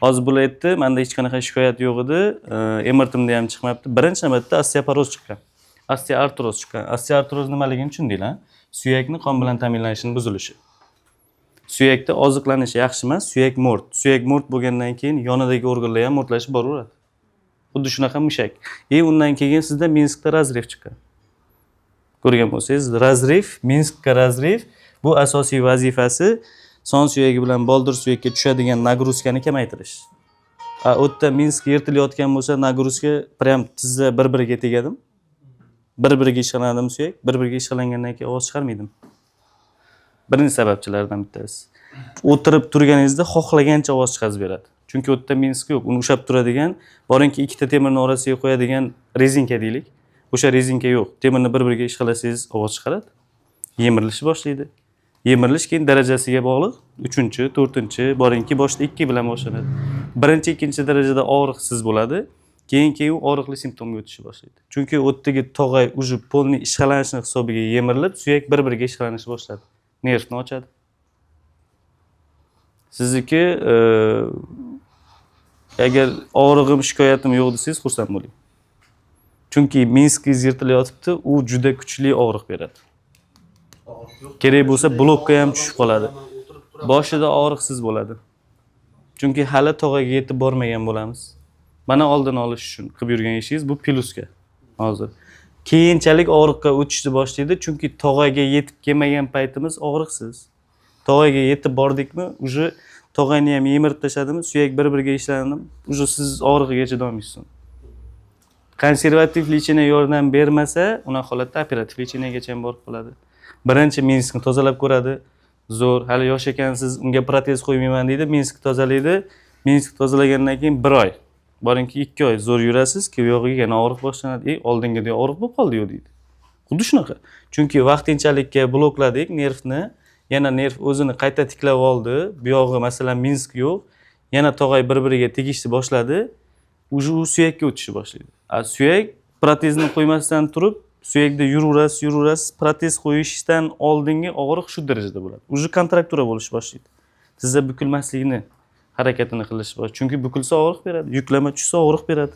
Hozir bular aytdi, menda hech qanaqa shikoyat yo'q edi, MRTimda ham chiqmayapti. Birinchi navbatda osteoporoz chiqqan. Osteoartroz chiqqan. Osteoartroz nimaligini tushundinglar? Suyakni qon bilan ta'minlanishini buzilishi. Suyakda oziqlanishi yaxshi emas, suyak mo'rt. Suyak mo'rt bo'lgandan keyin yonidagi organlar ham mo'rtlashib boraveradi. Xuddi shunaqa mushak. Undan keyin sizda Minskda razriv chiqqan. Ko'rgan bo'lsangiz, Minskka razriv bu asosiy vazifasi son suyagi bilan boldir suyakka tushadigan nagruzkani kamaytirish. U yerda Minsk yirtilayotgan bo'lsa, nagruzka prям tizza bir-biriga tegadim. Bir-biriga ishqaladim suyak, bir-biriga ishqalangandan keyin ovoz chiqarmaydim. Birinchi sababchilardan bittasi. O'tirib turganingizda xohlagancha ovoz chiqarib beradi. Chunki u yerda Minsk yo'q. Uni ushab turadigan, boringki ikkita temirni orasiga qo'yadigan rezinka deylik. O'sha rezinka yo'q. Temirni bir-biriga ishqalasangiz ovoz chiqaradi. Yemirilish boshlaydi. Yemirilish keyin darajasiga bog'liq. 3-chi, 4-chi, boringki boshda 2 bilan boshlanadi. Birinchi, ikkinchi darajada og'riqsiz bo'ladi. Keyin u og'riqli simptomga o'tishni boshlaydi. Chunki u yerdagi tog'ay uje polni ishqalanishi hisobiga yemirilib, suyak bir-biriga ishqalanishni boshladi. Nervni ochadi. Sizniki agar og'rig'im, shikoyatim yo'q desangiz, xursand bo'ling. Chunki Minskiz yirtilayotibdi, u juda kuchli og'riq beradi. Kerak bo'lsa blokka ham tushib qoladi. Boshida og'riqsiz bo'ladi. Chunki hali tog'aga yetib bormagan bo'lamiz. Mana oldini olish uchun qilib yurgan ishingiz bu plyuska hozir. Keyinchalik og'riqqa o'tishni boshlaydi, chunki tog'aga yetib kelmagan paytimiz og'riqsiz. Tog'aga yetib bordikmi, uje tog'ani ham yemirib tashladimi, suyak bir-biriga ishlanadi, uje siz og'rig'iga chidolmaysiz. Konservativ lichina yordam bermasa, unaqa holatda operativ lichinaga ham borib qoladi. Birinchi Minskni tozalab ko'radi. Zo'r, hali yosh ekansiz, unga protez qo'ymayman deydi, Minsk tozalaydi. Minsk tozalagandan keyin 1 oy, boringki 2 oy zo'r yurasiz, keyin yog'iga yana og'riq boshlanadi. Oldingidek og'riq bo'lib qoldi-yu deydi. Xuddi shunaqa. Chunki vaqtinchalikka blokladik nervni, yana nerv o'zini qayta tiklab oldi. Bu yog'i masalan Minsk yo'q, yana tog'ay bir-biriga tegishni boshladi. U suyakka o'tishni boshlaydi. Suyak protezni qo'ymasdan turib, suyakda yuraverasiz, protez qo'yishdan oldingi og'riq shu darajada bo'ladi. Uje kontraktura bo'lish boshlaydi. Sizda bukilmaslikni harakatini qilish bor. Chunki bukilsa og'riq beradi, yuklama tushsa og'riq beradi.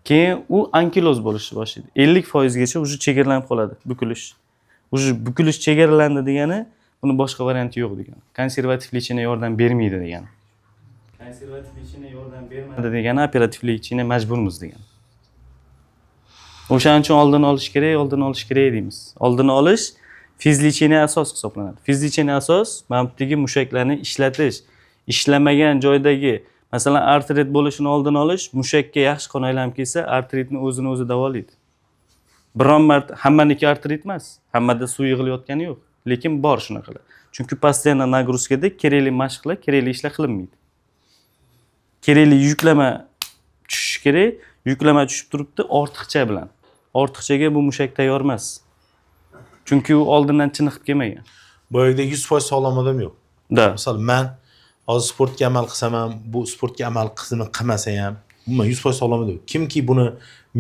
Keyin u ankiloz bo'lishni boshlaydi. 50% gacha uje chegaralanib qoladi bukilish. Uje bukilish chegaralandi degani, buni boshqa varianti yo'q degani. Konservativ lichina yordam bermaydi degani. Konservativ lichina yordam bermadi degani operativ lichina majburmiz degani. O'shaning uchun oldini olish kerak deymiz. Oldini olish fizlichina asos hisoblanadi. Fizlichina asos, mana bu mushaklarni ishlatish, ishlamagan joydagi, Masalan, artrit bo'lishini oldini olish, mushakka yaxshi qon aylanib kelsa, artritni o'zini o'zi davolaydi. Biron marta hammaniki artrit emas, hammada suv yig'ilayotgani yo'q, lekin bor shunaqalar. Chunki постоянно nagruskada kerakli mashqlar, kerakli ishlar qilinmaydi. Kerakli yuklama tushishi kerak, yuklama tushib turibdi ortiqcha bilan. Ortiqchaga bu mushak tayyor emas. Chunki u oldindan chiniqib kelmagan. Boyagida 100% sog'lom odam yo'q. Da. Misol men hozir sportga amal qilsam ham, bu sportga amal qilmasa ham, umuman 100% sog'lom odam yo'q. Kimki buni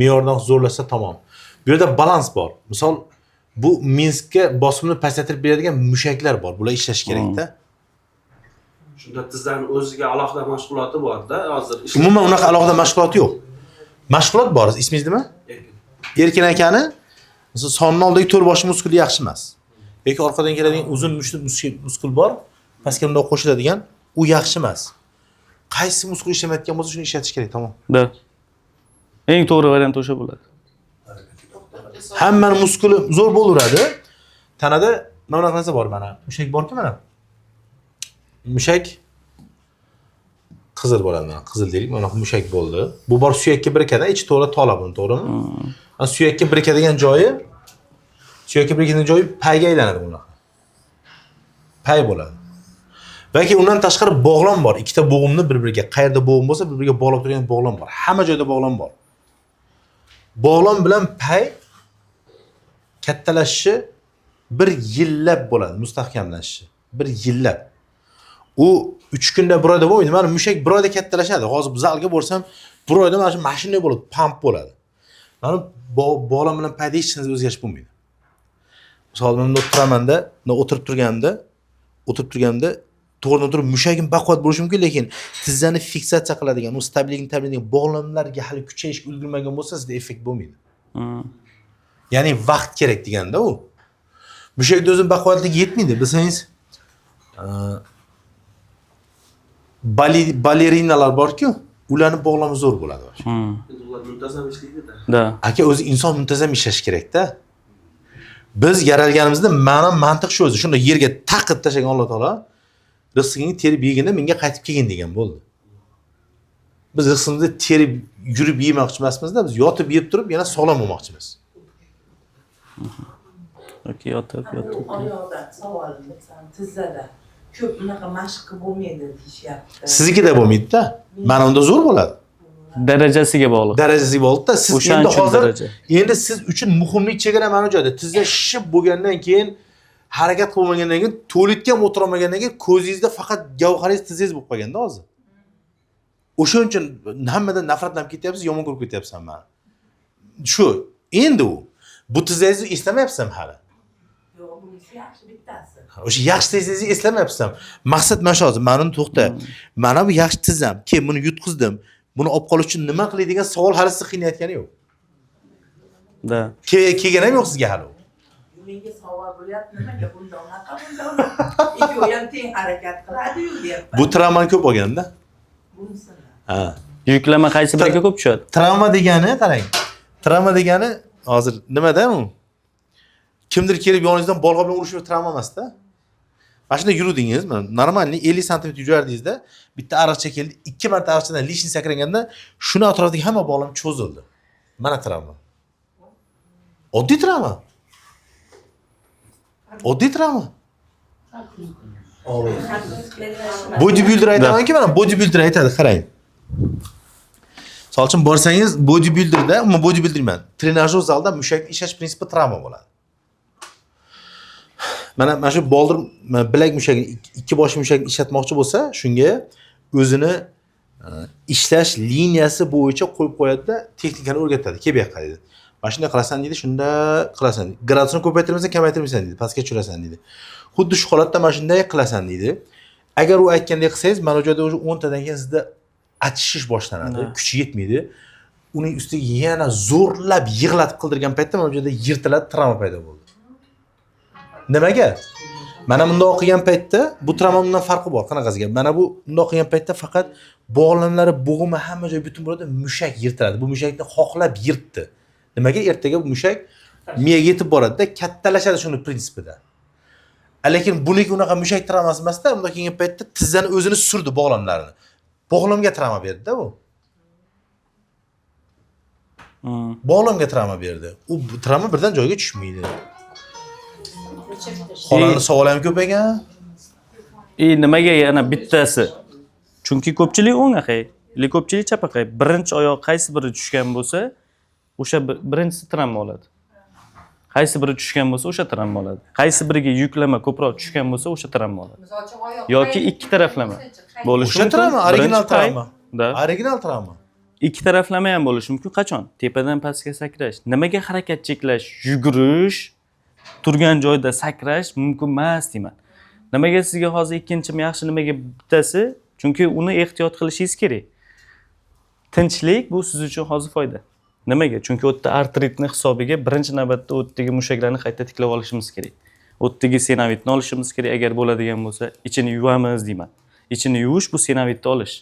me'yordan zo'rlasa tamom. Bu yerda balans bor. Misol bu Minskga bosimni pasaytirib beradigan mushaklar bor. Bular ishlash kerak-da. Shunda tizdan o'ziga alohida mashg'uloti bor-da, hozir. Umuman unaqa alohida mashg'ulot yo'q. Mashg'ulot bor. Ismingiz nima? Erkin akani misol sonni oldidagi to'rt boshi muskuli yaxshi emas. Yoki orqadan keladigan uzun muskul bor, pastga bundoq qo'shiladigan, u yaxshi emas. Qaysi muskul ishlamayotgan bo'lsa, shuni ishlatish kerak, tamom. Da. Eng to'g'ri variant o'sha bo'ladi. Hamma muskuli zo'r bo'laveradi. Tanada mana bunaqa narsa bor mana. Mushak bor-ku mana. Mushak qizil bo'ladi mana. Qizil deylik, mana mushak bo'ldi. Bu bor suyakka birikadi, ichi to'la tola buni, to'g'rimi? Ana suyakka birikadigan joyi payga aylanadi bunaqa. Pay bo'ladi. Balki undan tashqari bog'lom bor. Ikkita bo'g'imni bir-biriga, qayerda bo'g'im bo'lsa, bir-biriga bog'lab turgan bog'lom bor. Hamma joyda bog'lom bor. Bog'lom bilan pay kattalashishi bir yillab bo'ladi, mustahkamlashishi. Bir yillab. U 3 kunda bir oyda bo'lmaydi. Mana mushak bir oyda kattalashadi. Hozir zalga borsam, bir oyda mana shu mashina bo'ladi, pump bo'ladi. Mana bog'lom bilan payda hech narsa o'zgarish bo'lmaydi. Misol men o'tiramanda, o'tirib turganimda to'g'ridan turib mushagim baquvvat bo'lishi mumkin, lekin tizzani fiksatsiya qiladigan, u stabillikni ta'minlaydigan bog'lomlarga hali kuchayishga ulgurmagan bo'lsa, sizda effekt bo'lmaydi. Ya'ni vaqt kerak deganda u. Mushakda o'zi baquvvatligi yetmaydi, bilsangiz. Balerinalar bor-ku, ularning bog'lomi zo'r bo'ladi. Ular muntazam ishlaydi-da. Da. Aka o'zi inson muntazam ishlash kerak-da. Biz yaralganimizda ma'no mantiq shu o'zi. Shunda yerga taqib tashlagan Alloh taolo rizqingni terib yeganda menga qaytib kelgin degan bo'ldi. Biz rizqimizni terib yurib yemoqchi emasmiz-da, biz yotib yeb turib yana sog'lom bo'lmoqchimiz. Yoki yotib. Oyoqda savolim desam, tizzada ko'p bunaqa mashq bo'lmaydi deyishyapti. Siznikida bo'lmaydi-da. Mana unda zo'r bo'ladi. Darajasiga bog'liq. Darajasiga bog'liq-da. Siz O'shaning endi uchun hozir daraja. endi siz uchun muhimlik chegara mana bu joyda. Tizza shishib bo'lgandan keyin, harakat qilmagandan keyin, to'litga o'tirmagandan keyin ko'zingizda faqat gavharingiz tizzingiz bo'lib qolganda hozir. O'shaning uchun hammadan nafratlanib ketyapsiz, yomon ko'rib ketyapsan meni. Shu, endi u. Bu tizzangizni eslamayapsam hali. Yo'q, bunisi yaxshi bittasi. O'sha yaxshi tizzingizni eslamayapsam. Maqsad mana shu hozir. Mana to'xta. Mana bu yaxshi tizzam. Keyin buni yutqizdim. Buni olib qolish uchun nima qilay degan savol hali sizni qiynayotgani yo'q. Da. Kelgan ham yo'q sizga hali. Menga savol bo'lyapti, nimaga bunda unaqa, bunda unaqa. Ikkovi ham teng harakat qiladi-yu deyapman. Bu travmani ko'p olganda. Bunisini. Ha. Yuklama qaysi biriga ko'p tushadi? Travma degani, qarang. Travma degani hozir nimada u? Kimdir kelib yoningizdan bolg'a bilan urishib travma emas-da. Mana shunda yurudingiz, mana normalniy 50 sm yurardingizda, bitta ariqcha keldi, 2 marta ariqchadan lishni sakraganda, shuni atrofidagi hamma bog'lam cho'zildi. Mana travma. Oddiy travma. Oddiy travma. Bodybuilder aytamanki, mana bodybuilder aytadi, qarang. Misol uchun borsangiz, bodybuilderda, umuman bodybuilder emas, trenajyor zalda mushakni ishlash prinsipi travma bo'ladi. Mana shu boldir bilak mushagini, ikki bosh mushagini ishlatmoqchi bo'lsa, shunga o'zini ishlash liniyasi bo'yicha qo'yib qo'yadi-da, texnikani o'rgatadi. Kel bu yoqqa deydi. Mana shunday qilasan deydi, shunda qilasan deydi. Gradusini ko'paytirmasan, kamaytirmaysan deydi, pastga tushirasan deydi. Xuddi shu holatda mana shunday qilasan deydi. Agar u aytgandek qilsangiz, mana bu joyda o'zi 10 tadan keyin sizda achishish boshlanadi, kuchi yetmaydi. Uning ustiga yana zo'rlab yig'latib qildirgan paytda mana bu joyda yirtiladi, travma paydo bo'ldi. Nimaga? Mana bundoq qilgan paytda bu travmadan farqi bor. Qanaqasiga? Mana bu bundoq qilgan paytda faqat bog'lamlari, bo'g'imi hamma joy butun bo'ladi, mushak yirtiladi. Bu mushakni xohlab yirtdi. Nimaga? Ertaga bu mushak miyaga yetib boradi-da, kattalashadi shuni prinsipida. Lekin buniki unaqa mushak travmasi emas-da, bundoq kelgan paytda tizzani o'zini surdi bog'lamlarini. Bog'lamga travma berdi-da bu. Bog'lamga travma berdi. U travma birdan joyiga tushmaydi. Xonani savol ham ko'p ekan. Nimaga yana bittasi? Chunki ko'pchilik o'ng aqay, ko'pchilik chap aqay. Birinchi oyoq qaysi biri tushgan bo'lsa, o'sha birinchisi travma oladi. Qaysi biri tushgan bo'lsa, o'sha travma oladi. Qaysi biriga yuklama ko'proq tushgan bo'lsa, o'sha travma oladi. Yoki ikki taraflama bo'lishi O'sha mumkin. travma, original Birinchi pay- travma. Da. Original travma. Ikki taraflama ham bo'lishi mumkin. Qachon? Tepadan pastga sakrash. Nimaga harakat cheklash, yugurish, turgan joyda sakrash mumkin emas deyman. Nimaga sizga hozir ikkinchim yaxshi, nimaga bittasi? Chunki uni ehtiyot qilishingiz kerak. Tinchlik bu siz uchun hozir foyda. Nimaga? Chunki u yerda artritni hisobiga birinchi navbatda u yerdagi mushaklarni qayta tiklab olishimiz kerak. U yerdagi senovitni olishimiz kerak, agar bo'ladigan bo'lsa, ichini yuvamiz deyman. Ichini yuvish bu senovitni olish.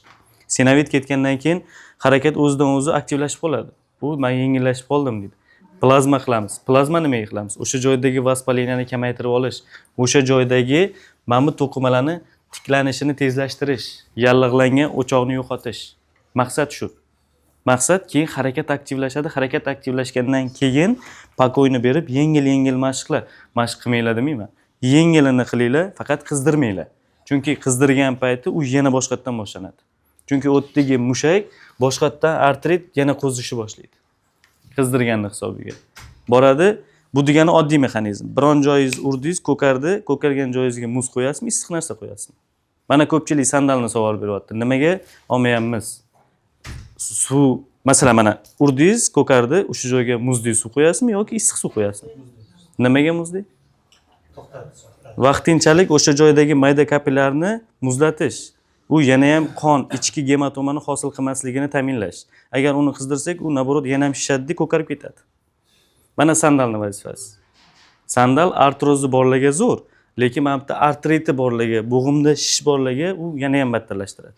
Senovit ketgandan keyin harakat o'zidan o'zi aktivlashib qoladi. Bu men yengillashib qoldim deydi. Plazma qilamiz. Plazma nimaga qilamiz? O'sha joydagi vaspaleniyani kamaytirib olish, o'sha joydagi mana bu to'qimalarni tiklanishini tezlashtirish, yallig'langan o'choqni yo'qotish. Maqsad shu. Maqsad keyin harakat aktivlashadi. Harakat aktivlashgandan keyin pakoyni berib, yengil mashqlar. Mashq qilmanglar demayman. Yengilini qilinglar, faqat qizdirmanglar. Chunki qizdirgan payti u yana boshqatdan boshlanadi. Chunki o'tdagi mushak boshqatdan artrit yana qo'zishni boshlaydi. Qizdirganning hisobiga. Boradi. Bu degani oddiy mexanizm. Biron joyingiz urdingiz, ko'kardi, ko'kargan joyingizga muz qo'yasizmi, issiq narsa qo'yasizmi? Mana ko'pchilik sandalni savol beryapti. Nimaga olmayapmiz? Suv, masalan mana urdingiz, ko'kardi, o'sha joyga muzli suv qo'yasizmi yoki issiq suv qo'yasizmi? Nimaga muzli? Vaqtinchalik o'sha joydagi mayda kapillarni muzlatish. U yana ham qon, ichki gematomani hosil qilmasligini ta'minlash. Agar uni qizdirsak, u naborot yana ham shishadi, ko'karib ketadi. Mana sandalning vazifasi. Sandal artrozi borlarga zo'r, lekin mana bitta artriti borlarga, bo'g'imda shish borlarga u yana ham battarlashtiradi.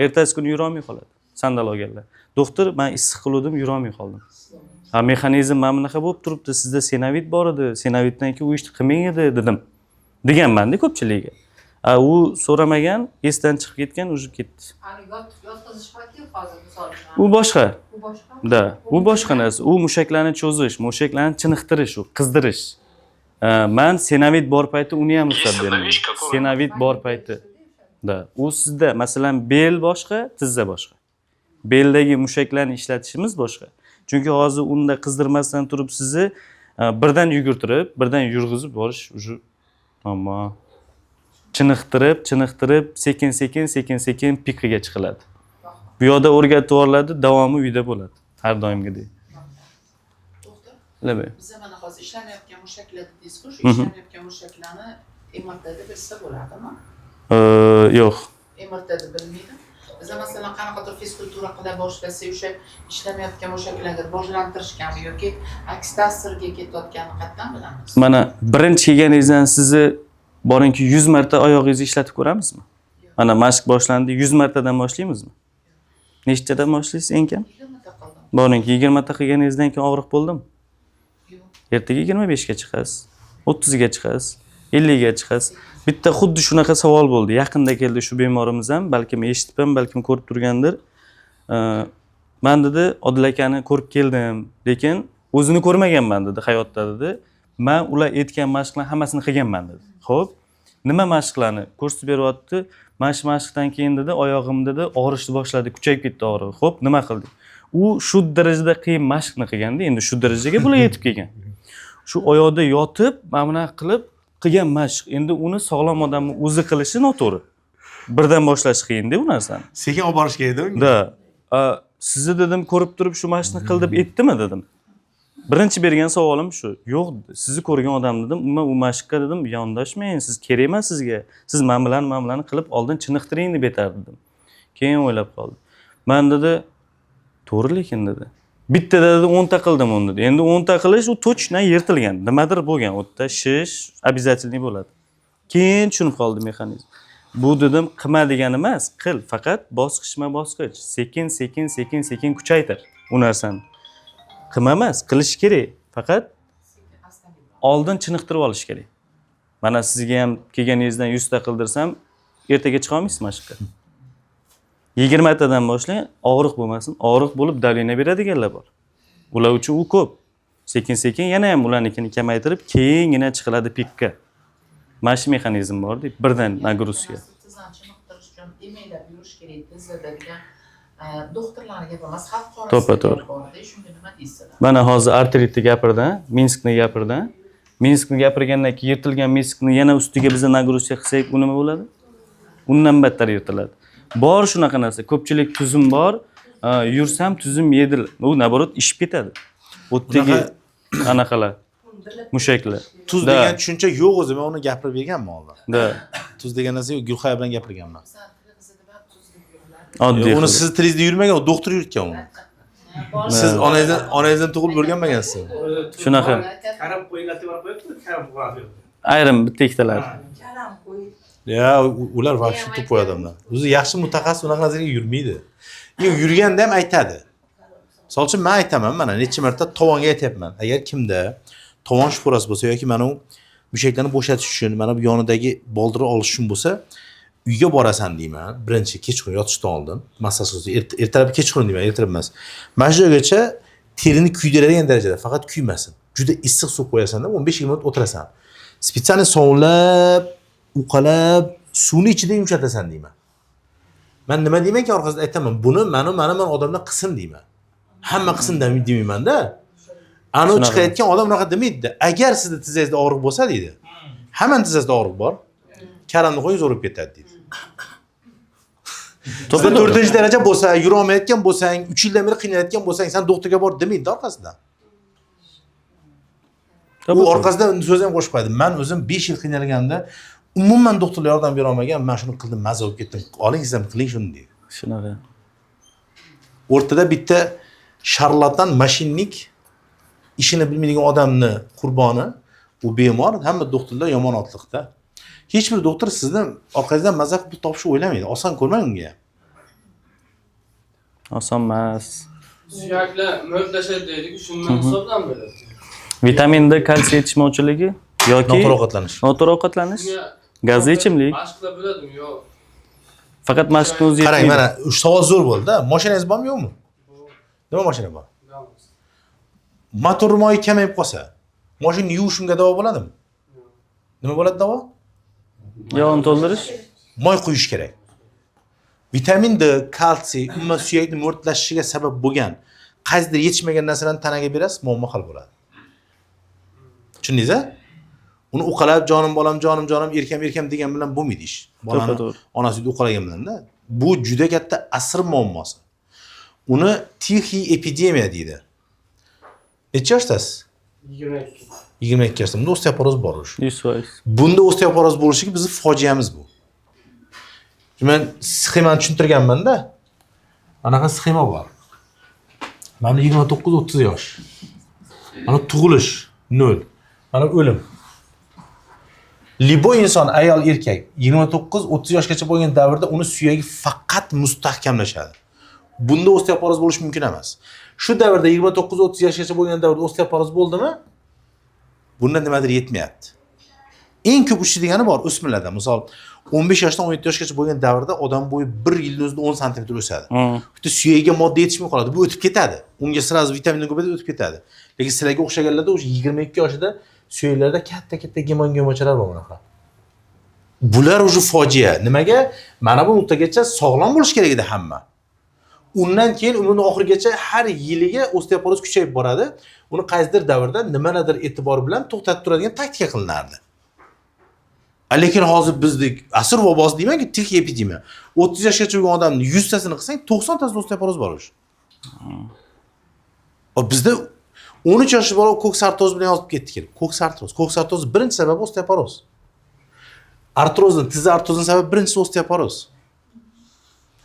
Ertasi kuni yura olmay qoladi. Sandal olganlar. Doktor, men issiq qildim, yura olmay qoldim. Ha, mexanizm mana bunaqa bo'lib turibdi. Sizda senovit bor edi. Senovitdan keyin u ishni qilmang edi dedim. Deganman-da ko'pchilikga. U so'ramagan, esdan chiqib ketgan, uje ketdi. Yotqizish payti hozir misol uchun. U boshqa. Bu boshqa? Da, u boshqa narsa. U mushaklarni cho'zish, mushaklarni chiniqtirish, u qizdirish. Men senovit bor payti uni ham ruxsat beraman. Senovit bor payti. Da, u sizda masalan bel boshqa, tizza boshqa. Beldagi mushaklarni ishlatishimiz boshqa. Chunki hozir unda qizdirmasdan turib sizni birdan yugurtirib, birdan yurg'izib borish uje ammo chiniqtirib, sekin pikiga chiqiladi. Bu yoqda o'rgatib yuboriladi, davomi uyda bo'ladi. Har doimgidek. Doktor, Labay. biz mana hozir ishlamayotgan mushaklar dedingiz-ku, shu ishlamayotgan mushaklarni MRTda bilsa bo'ladimi? Yo'q. MRTda bilmaydi. Biz masalan qanaqadir fizkultura qila boshlasa, o'sha ishlamayotgan mushaklarga rivojlantirishganmi yoki aks ta'sirga ketayotganini qayerdan bilamiz? Mana birinchi kelganingizdan sizni boringki 100 marta oyog'ingizni ishlatib ko'ramizmi? Mana mashq boshlandi, 100 martadan boshlaymizmi? Nechtadan boshlaysiz eng kam? 20 ta qildim. Boringki 20 ta qilganingizdan keyin og'riq bo'ldimi? Yo'q. Ertaga 25 ga chiqasiz, 30 ga chiqasiz, 50 ga chiqasiz. Bitta xuddi shunaqa savol bo'ldi. Yaqinda keldi shu bemorimiz ham, balkim eshitib ham, balkim ko'rib turgandir. Men dedi, Odil akani ko'rib keldim, lekin o'zini ko'rmaganman dedi hayotda dedi. Men ular aytgan mashqlarni hammasini qilganman dedi. Xo'p, nima mashqlarni ko'rsatib beryapti? Mashqdan keyin dedi, oyog'im dedi, og'rishni boshladi, kuchayib ketdi og'rig'i. Xo'p, nima qildik? U shu darajada qiyin mashqni qilganda, endi shu darajaga bular yetib kelgan. Shu oyoqda yotib, mana bunaqa qilib qilgan mashq. Endi uni sog'lom odamning o'zi qilishi noto'g'ri. Birdan boshlash qiyin-da bu narsani. Sekin olib borish kerak-da. Da. Sizni dedim, ko'rib turib shu mashqni qil deb aytdimi dedim. Birinchi bergan savolim shu. Yo'q, sizni ko'rgan odam dedim, umuman u mashqqa dedim, yondashmang, siz kerak emas sizga. Siz mana bularni qilib oldin chiniqtiring deb aytardi dedim. Keyin o'ylab qoldim. Men dedi, to'g'ri lekin dedi. Bittada dedi 10 ta qildim uni dedi. Endi 10 ta qilish u точно yirtilgan. Nimadir bo'lgan, u yerda shish обязательный bo'ladi. Keyin tushunib qoldi mexanizm. Bu dedim, qilma degani emas, qil, faqat bosqichma-bosqich, sekin kuchaytir u narsani. Qilma emas, qilish kerak, faqat oldin chiniqtirib olish kerak. Mana sizga ham kelganingizdan 100 ta qildirsam, ertaga chiqa olmaysiz mashqqa. 20 tadan boshlang, og'riq bo'lmasin. Og'riq bo'lib dalina beradiganlar bor. Ular uchun u ko'p. Sekin-sekin yana ham ularnikini kamaytirib, keyingina chiqiladi pikka. Mana shu mexanizm bor-da, birdan nagruzka. Tizzani chiniqtirish uchun emaylab yurish kerak. Tizzada degan doktorlarning gapi emas, xalq To'ppa-to'g'ri. borda. Shunga nima deysizlar? Mana hozir artritni gapirdi, Minskni gapirdi. Minskni gapirgandan keyin yirtilgan Minskni yana ustiga biz nagruzka qilsak, u nima bo'ladi? Undan battar yirtiladi. Bor shunaqa narsa. Ko'pchilik tuzum bor. Yursam tuzum yedil. U naborot ishib ketadi. O'tdagi anaqalar, mushaklar. Tuz Da. degan tushuncha yo'q o'zi. Men uni gapirib berganman oldin. Da. Tuz degan narsa yo'q. Gulxoya bilan gapirganman. Bizlar tilimizda ham tuz deb yuriladi. Oddiy. Uni siz tilingizda yurmagan, u doktor yuritgan uni. Siz onangizdan tug'ilib o'rganmagansiz. Shunaqa. Karam qo'yinglar deb qo'yibdi, karam qo'yadi. Ayrim bitta ikkitalar. Karam qo'yib. Ya, ular вообще tupoy odamlar. O'zi yaxshi mutaxassis unaqa narsaga yurmaydi. Yurganda ham aytadi. Misol uchun men aytaman, mana necha marta tovonga aytyapman. Agar kimda tovon shporasi bo'lsa yoki mana u mushaklarni bo'shatish uchun, mana bu yonidagi boldirni olish uchun bo'lsa, uyga borasan deyman. Birinchi kechqurun yotishdan oldin, massaj ertalab kechqurun deyman, ertalab emas. Mana shu joygacha terini kuydiradigan darajada, faqat kuymasin. Juda issiq suv qo'yasan-da, 15-20 minut o'tirasan. Spetsialni sovunlab, uqalab, suvni ichida yumshatasan deyman. Men nima deymanki, orqasida aytaman, buni mana odamlar qilsin deyman. Hamma qilsin demayman-da. Ana chiqayotgan odam unaqa demaydi. Agar sizda tizzangizda og'riq bo'lsa deydi. Hamma tizzasida og'riq bor. Karamni qo'yingiz o'rib ketadi deydi. Sizda 4-daraja bo'lsa, yura olmayotgan bo'lsang, 3 yildan beri qiynayotgan bo'lsang, sen doktorga bor demaydi orqasidan. U orqasidan so'z ham qo'shib qo'yadi. Men o'zim 5 yil qiynalganimda umuman doktorlar yordam bera olmagan, men shuni qildim, mazza bo'lib ketdim. Oling siz ham qiling shuni deydi. Shunaqa. O'rtada bitta sharlatan mashinnik ishini bilmaydigan odamni qurboni, u bemor, hamma doktorlar yomon otliqda. Hech bir doktor sizni orqangizdan mazza qilib topishni o'ylamaydi. Oson ko'rmang unga. Oson emas. Suyaklar mo'rtlashadi deydi-ku, shundan hisobdan bo'ladi. Vitamin D, kalsiy yetishmovchiligi yoki Noto'g'ri ovqatlanish. noto'g'ri ovqatlanish, gazli ichimlik. Mashqlar bo'ladimi? Yo'q. Faqat mashqni o'zi Qarang, yetmaydi. mana shu savol zo'r bo'ldi-da. Mashinangiz bormi, yo'qmi? Nima mashina bor? Motor moyi kamayib qolsa, mashinani yuvishimga davo bo'ladimi? Nima bo'ladi davo? Yog'ni to'ldirish. Moy quyish kerak. Vitamin D, kalsiy, umuman suyakni mo'rtlashishiga sabab bo'lgan qaysidir yetishmagan narsalarni tanaga berasiz, muammo hal bo'ladi. Tushundingiz-a? Uni uqalab jonim bolam, jonim erkam degan bilan bo'lmaydi ish. Bolani To'g'ri. onasini uqalagan bilan-da. Bu juda katta asr muammosi. Uni tixiy epidemiya deydi. Necha yoshdasiz? 22. 22 yoshda. Bunda osteoporoz bor o'sha. 100%. Bunda osteoporoz bo'lishiga bizning fojiamiz bu. Men sxemani tushuntirganman-da. Anaqa sxema bor. Mana 29-30 yosh. Mana tug'ilish 0. Mana o'lim. Libo inson, ayol, erkak 29-30 yoshgacha bo'lgan davrda uni suyagi faqat mustahkamlashadi. Bunda osteoporoz bo'lish mumkin emas. Shu davrda 29-30 yoshgacha bo'lgan davrda osteoporoz bo'ldimi? Bundan nimadir yetmayapti. Eng ko'p uchraydigani bor o'smirlarda. Misol 15 yoshdan 17 yoshgacha bo'lgan davrda odam bo'yi 1 yilda o'zida 10 sm o'sadi. Bitta suyagiga modda yetishmay qoladi. Bu o'tib ketadi. Unga sirazi vitaminlar ko'payib o'tib ketadi. Lekin sizlarga o'xshaganlarda o'sha 22 yoshida suyaklarda katta gemochalar bor bunaqa. Bular o'sha fojia. Nimaga? Mana bu nuqtagacha sog'lom bo'lish kerak edi hamma. Undan keyin umrining oxirigacha har yiliga osteoporoz kuchayib boradi. Uni qaysidir davrda nimanidir e'tibor bilan to'xtatib turadigan taktika qilinardi. Lekin hozir bizdek asr vabosi deymanki, tixiy epidemiya. 30 yoshgacha bo'lgan odamning 100 tasini qilsang, 90 tasida osteoporoz bor o'sha. Bizda 13 yoshli bola ko'ksartroz bilan yozib ketdi kelib. Ko'ksartroz birinchi sababi osteoporoz. Artrozning, tiz artrozning sababi birinchisi osteoporoz.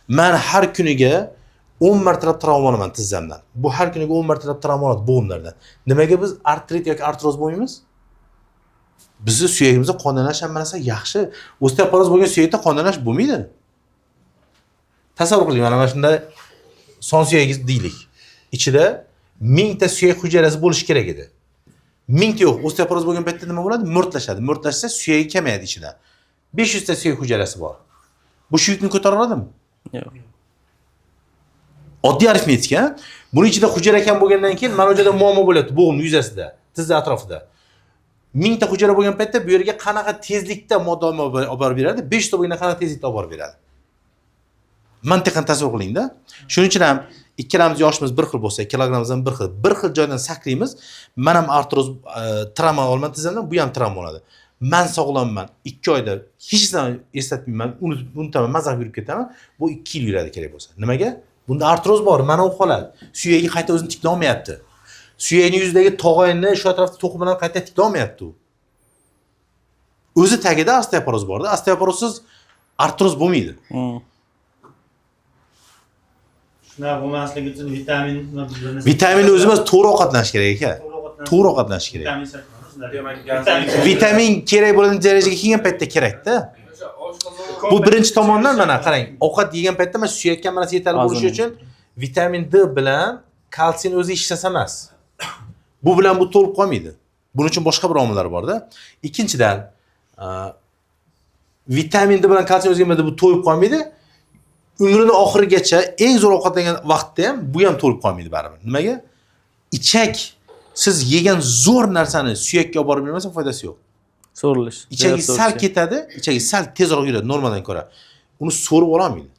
Men har kuniga 10 martalab travma olaman tizzamdan. Bu har kuniga 10 martalab travma oladi bo'g'imlardan. Nimaga biz artrit yoki artroz bo'lmaymiz? Bizni suyagimizda qonlanish ham narsa yaxshi. Osteoporoz bo'lgan suyakda qonlanish bo'lmaydi. Tasavvur qiling, mana shunda son suyagingiz deylik. Ichida 1000 ta suyak hujayrasi bo'lishi kerak edi. 1000 ta yo'q. Osteoporoz bo'lgan paytda nima bo'ladi? Mo'rtlashadi. Mo'rtlashsa suyagi kamayadi ichida. 500 ta suyak hujayrasi bor. Bu shu yukni ko'tara oladimi? Yo'q. Oddiy arifmetika. Buning ichida hujayra kam bo'lgandan keyin mana bu yerda muammo bo'lyapti bo'g'imning yuzasida, tizza atrofida. 1000 ta hujayra bo'lgan paytda bu yerga qanaqa tezlikda modda olib borib beradi? 5 ta bo'lganda qanaqa tezlikda olib borib beradi? Mantiqan tasavvur qilingda. Shuning uchun ham ikkalamiz yoshimiz bir xil bo'lsa, kilogramimiz ham bir xil. Bir xil joydan sakraymiz. Men ham artroz travma olman tizimdan, bu ham travma oladi. Men sog'lomman. 2 oyda hech narsani eslatmayman, unutaman, mazaq yurib ketaman. Bu 2 yil yuradi kerak bo'lsa. Nimaga? Bunda artroz bor, mana u holat. Suyagi qayta o'zini tiklay olmayapti. Suyakning yuzidagi tog'ayni shu atrofda to'qim bilan qayta tiklay olmayapti u. O'zi tagida osteoporoz borda. Osteoporozsiz artroz bo'lmaydi. Shuna bo'lmasligi uchun vitamin Vitaminni o'zimiz to'g'ri ovqatlanish kerak aka. To'g'ri ovqatlanish kerak. Vitamin kerak bo'lgan darajaga kelgan paytda kerak-da. Bu birinchi tomondan mana qarang, ovqat yegan paytda mana suyakka mana yetarli bo'lishi uchun vitamin D bilan kalsiyni o'zi ishlasa emas. Bu bilan bu to'lib qolmaydi. Buning uchun boshqa bir omillar bor-da. Ikkinchidan, vitamin D bilan kalsiy o'zgarmada bu to'yib qolmaydi. Umrining oxirigacha eng zo'r ovqatlangan vaqtda ham bu ham to'lib qolmaydi baribir. Nimaga? Ichak siz yegan zo'r narsani suyakka olib borib bermasa foydasi yo'q. So'rilish. Ichagi sal ketadi, ichagi sal tezroq yuradi normaldan ko'ra. Uni so'rib ola olmaydi.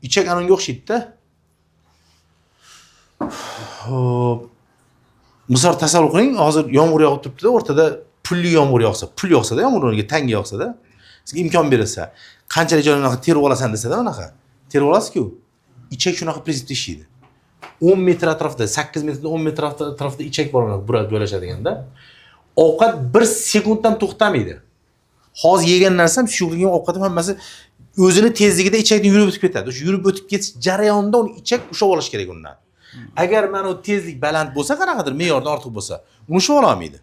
Ichak anonga o'xshaydi-da. Misol tasavvur qiling, hozir yomg'ir yog'ib turibdi-da, o'rtada pulli yomg'ir yog'sa, pul yog'sa-da, yomg'ir o'rniga tanga yog'sa-da, sizga imkon berilsa, qanchalik joyni terib olasan desa-da, unaqa. Terib olasiz-ku. Ichak shunaqa prinsipda ishlaydi. 10 metr atrofida, 8 metrdan 10 metr atrofida ichak bor bular joylashadigan-da. Ovqat 1 sekunddan to'xtamaydi. Hozir yegan narsam, shu qilgan ovqatim hammasi o'zini tezligida ichakdan yurib o'tib ketadi. O'sha yurib o'tib ketish jarayonida uni ichak ushlab olish kerak undan. Agar mana u tezlik baland bo'lsa, qanaqadir me'yordan ortiq bo'lsa, uni ushlab ola olmaydi.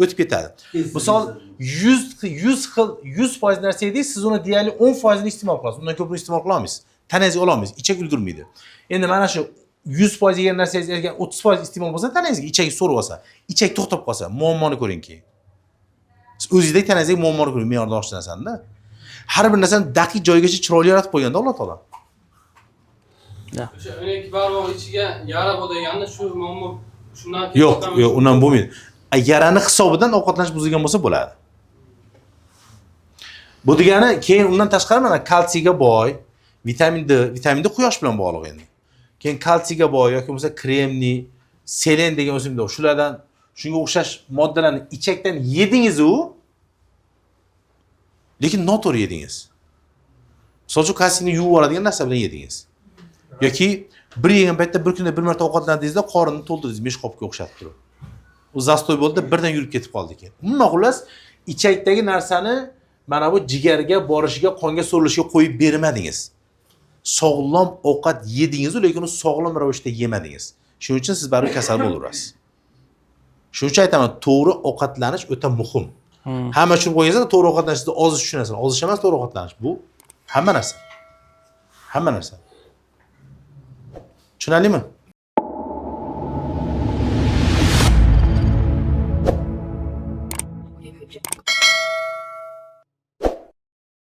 O'tib ketadi. Misol 100% narsa yedingiz, siz uni deyarli 10% ni iste'mol qilasiz. Undan ko'pini iste'mol qila olmaysiz. Tanangizga ola olmaysiz, ichak ulgurmaydi. Endi mana shu 100% yegan narsangiz ergan 30% iste'mol bo'lsa, tanangizga ichak so'rib olsa, ichak to'xtab qolsa, muammoni ko'ringki. Siz o'zingizdek tanangizga muammoni ko'ring, me'yordan oshish narsani-da. Har bir narsani daqiq joyigacha chiroyli yaratib qo'yganda Alloh taolo. O'sha 12 barmoq ichiga yara bo'lganda shu muammo shundan Yo'q, undan bo'lmaydi. Yarani hisobidan ovqatlanish buzilgan bo'lsa bo'ladi. Bu degani keyin undan tashqari mana kalsiyga boy, vitamin D quyosh bilan bog'liq endi. Keyin kalsiyga boy yoki bo'lmasa kremni, selen degan o'simlik bor. Shulardan shunga o'xshash moddalarni ichakdan yedingiz u, lekin noto'g'ri yedingiz. Misol uchun kalsiyni yuvib oladigan narsa bilan yedingiz. Yoki bir yegan paytda bir kunda bir marta ovqatlandingizda qorinni to'ldirdingiz, mesh qopga o'xshatib turib. U zastoy bo'ldi, birdan yurib ketib qoldi keyin. Umuman xullas, ichakdagi narsani mana bu jigarga borishiga, qonga so'rilishiga qo'yib bermadingiz. Sog'lom ovqat yedingiz, lekin uni sog'lom ravishda yemadingiz. Shuning uchun siz baribir kasal bo'laverasiz. Shuning uchun aytaman, to'g'ri ovqatlanish o'ta muhim. Hamma tushunib qo'yingizda, to'g'ri ovqatlanishda ozish tushunasiz. Ozish emas to'g'ri ovqatlanish. Bu hamma narsa. Hamma narsa. Tushunarlimi?